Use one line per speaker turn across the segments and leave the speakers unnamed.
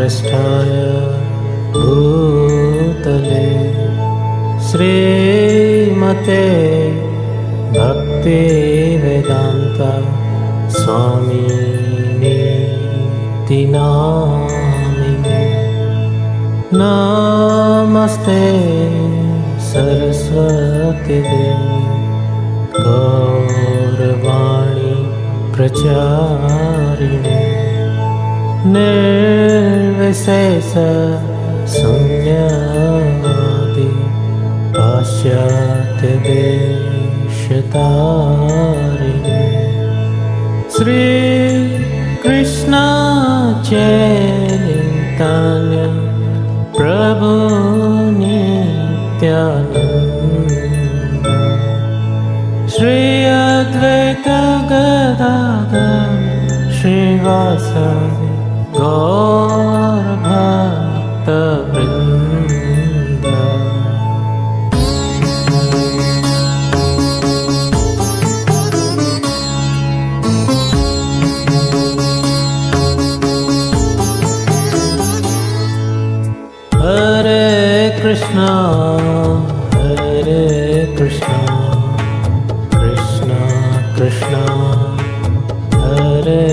ज्येष्ठाय भूतले श्रीमते भक्तिवेदान्त स्वामिनीति नामिने। नमस्ते सरस्वती देवी गौरवाणी प्रचारिणे। निर्विशेष शून्यवादी पाश्चात्य देशतारिणे। श्री कृष्ण चैतन्य प्रभु नित्यानंद श्री अद्वैत गदाधर श्रीवासदि गौर भक्त वृंद। हरे कृष्णा कृष्णा कृष्णा हरे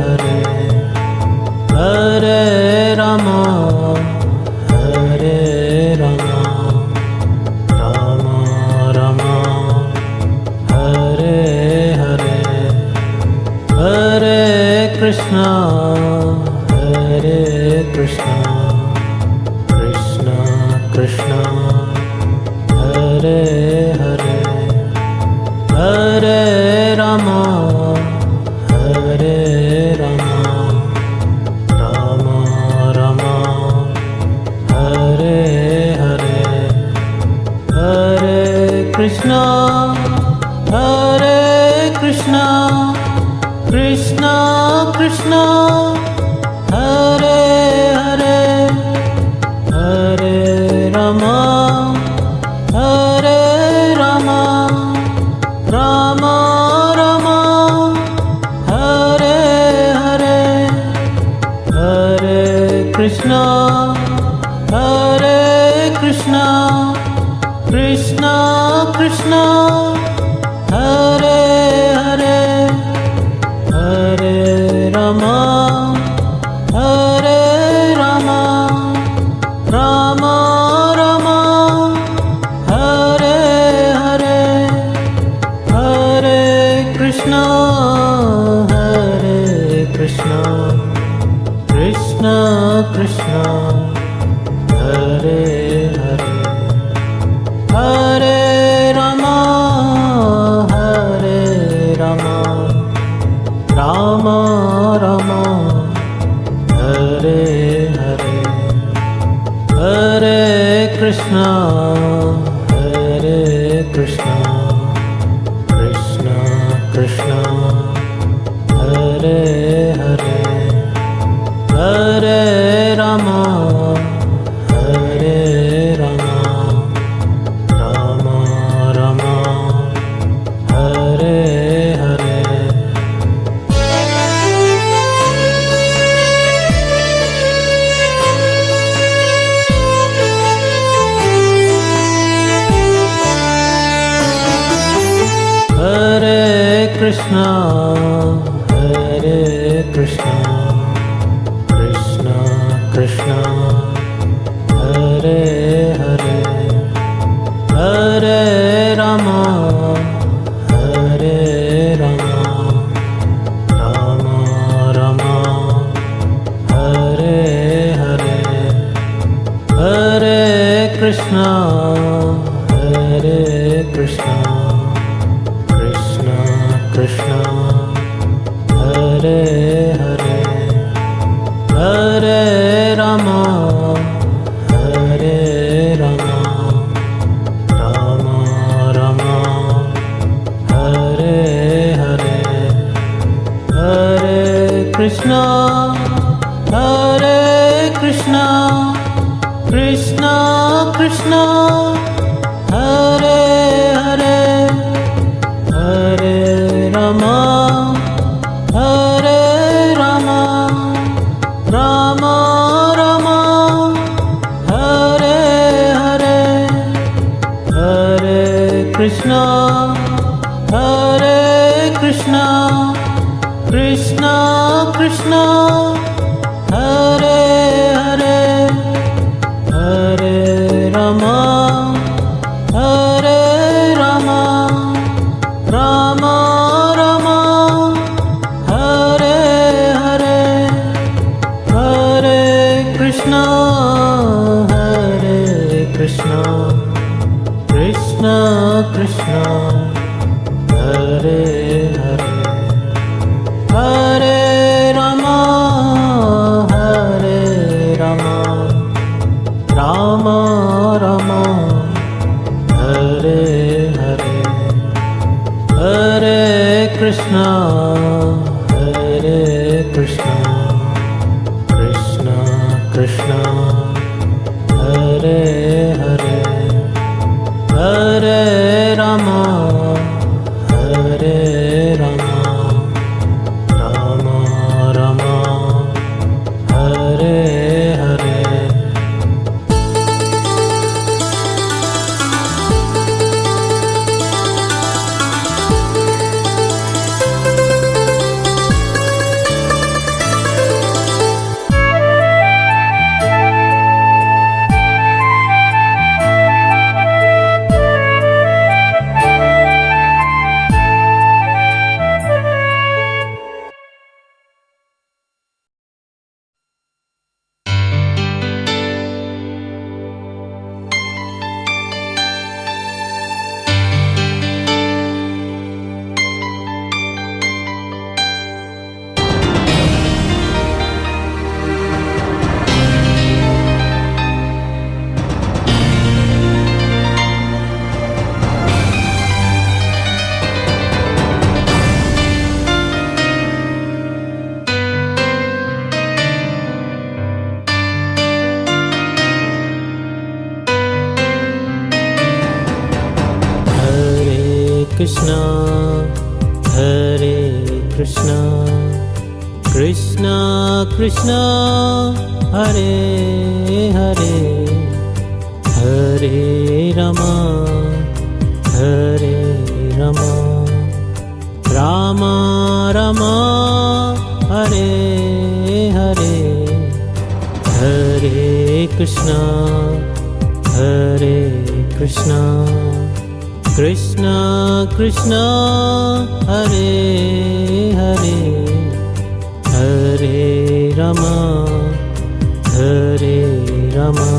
हरे, हरे रामा रामा रामा हरे हरे। हरे कृष्णा कृष्णा कृष्णा हरे हरे, हरे रामा रामा रामा हरे हरे। हरे कृष्णा कृष्णा कृष्णा हरे हरे, हरे रामा रामा रामा हरे हरे। हरे कृष्णा कृष्णा कृष्णा हरे हरे, हरे रामा रामा रामा हरे हरे। हरे कृष्णा कृष्णा कृष्णा हरे हरे, हरे रामा रामा रामा हरे हरे। हरे कृष्णा कृष्णा कृष्णा हरे हरे, हरे रामा रामा रामा हरे हरे। हरे कृष्णा कृष्णा कृष्णा हरे हरे, हरे रामा रामा रामा हरे हरे। हरे कृष्णा कृष्णा हरे हरे, हरे रामा रामा रामा हरे हरे। हरे कृष्णा कृष्णा हरे हरे, हरे Rama Rama Krishna, Krishna Krishna, Hare Hare, Hare Rama, Hare Rama, Rama Rama, Hare Hare, Hare Krishna, Hare Krishna, Krishna Krishna, Hare Hare, Hare Rama, Hare Rama, Rama Rama, Hare Hare, Hare Krishna, Hare Krishna, Krishna Krishna, Hare Hare, Hare Rama, Hare Rama, Rama Rama, Hare Hare. Krishna, Hare Krishna, Krishna Krishna, Hare Hare, Hare Rama, Hare Rama, Rama Rama, Hare Hare, Hare Krishna, Hare Krishna, Krishna Krishna, Hare Hare, Hare Rama, Hare Rama,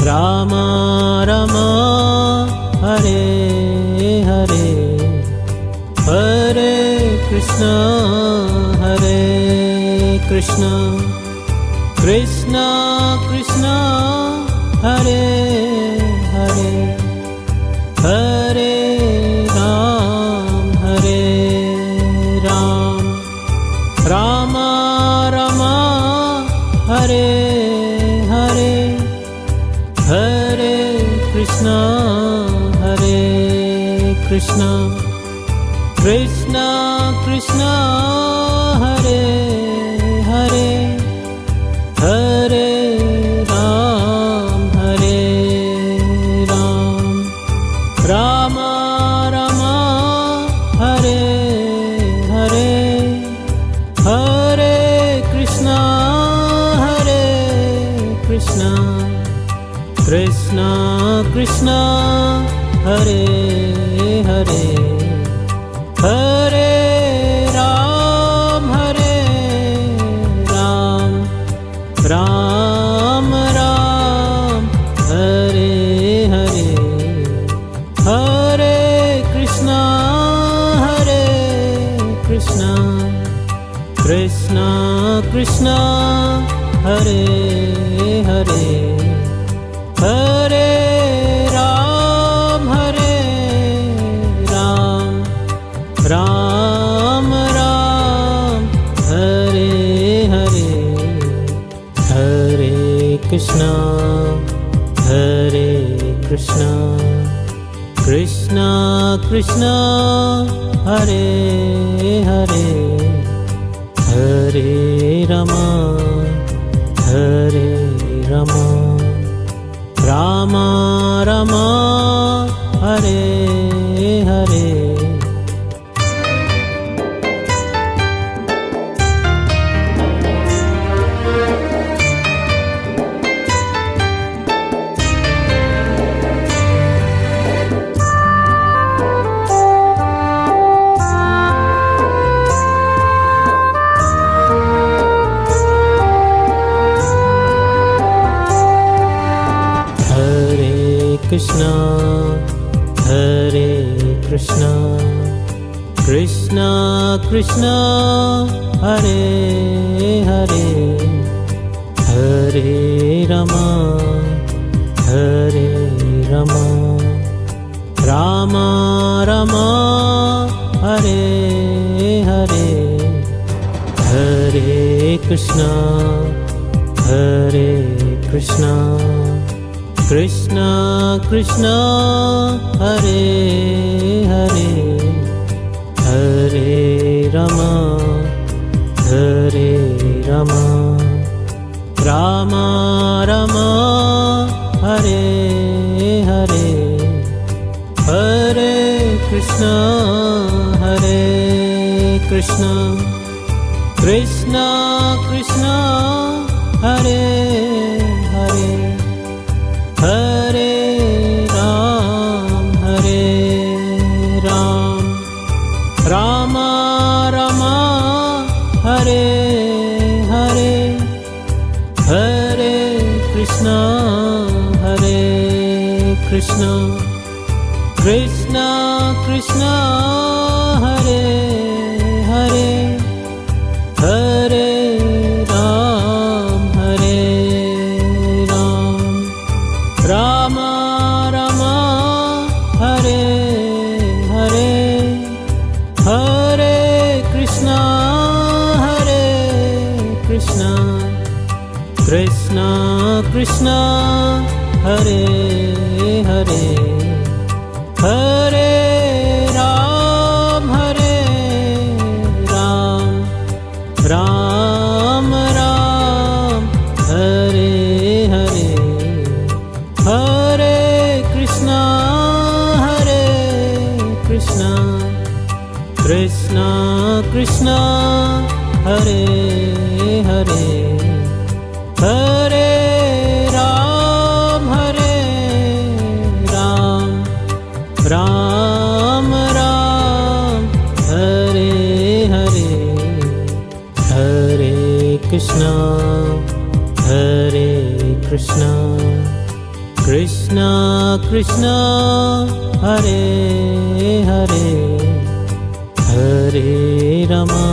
Rama Rama, Hare Hare, Hare Krishna, Hare Krishna, Krishna Krishna, Hare Hare, Hare Ram, Hare Ram, Rama Rama, Hare Hare, Hare Krishna, Hare Krishna, Krishna Krishna, Hare Hare, Hare Ram, Hare Ram, Rama Rama, Hare Hare, Hare Krishna, Hare Krishna, Krishna Krishna, Hare Hare, Hare Ram, Hare Ram, Ram Ram, Hare Hare, Hare Krishna, Hare Krishna, Krishna Krishna, Hare Hare, Hare Ram, Hare Ram, Ram Ram, Hare Hare, Hare Krishna, Hare Krishna, Krishna Krishna, Hare Hare, Hare Rama, Hare Rama, Rama Rama, Hare Hare. Krishna Hare Hare Hare Rama हरे रमा राम रमा हरे हरे हरे कृष्ण कृष्ण कृष्ण हरे हरे हरे रमा राम रमा हरे हरे हरे कृष्ण कृष्ण कृष्ण हरे हरे हरे राम राम रमा हरे हरे हरे कृष्ण कृष्ण कृष्ण हरे हरे हरे राम राम रमा हरे हरे हरे कृष्ण कृष्ण हरे हरे हरे राम राम हरे हरे हरे कृष्ण कृष्ण हरे हरे हरे राम राम हरे हरे हरे कृष्ण कृष्ण हरे हरे हरे रमा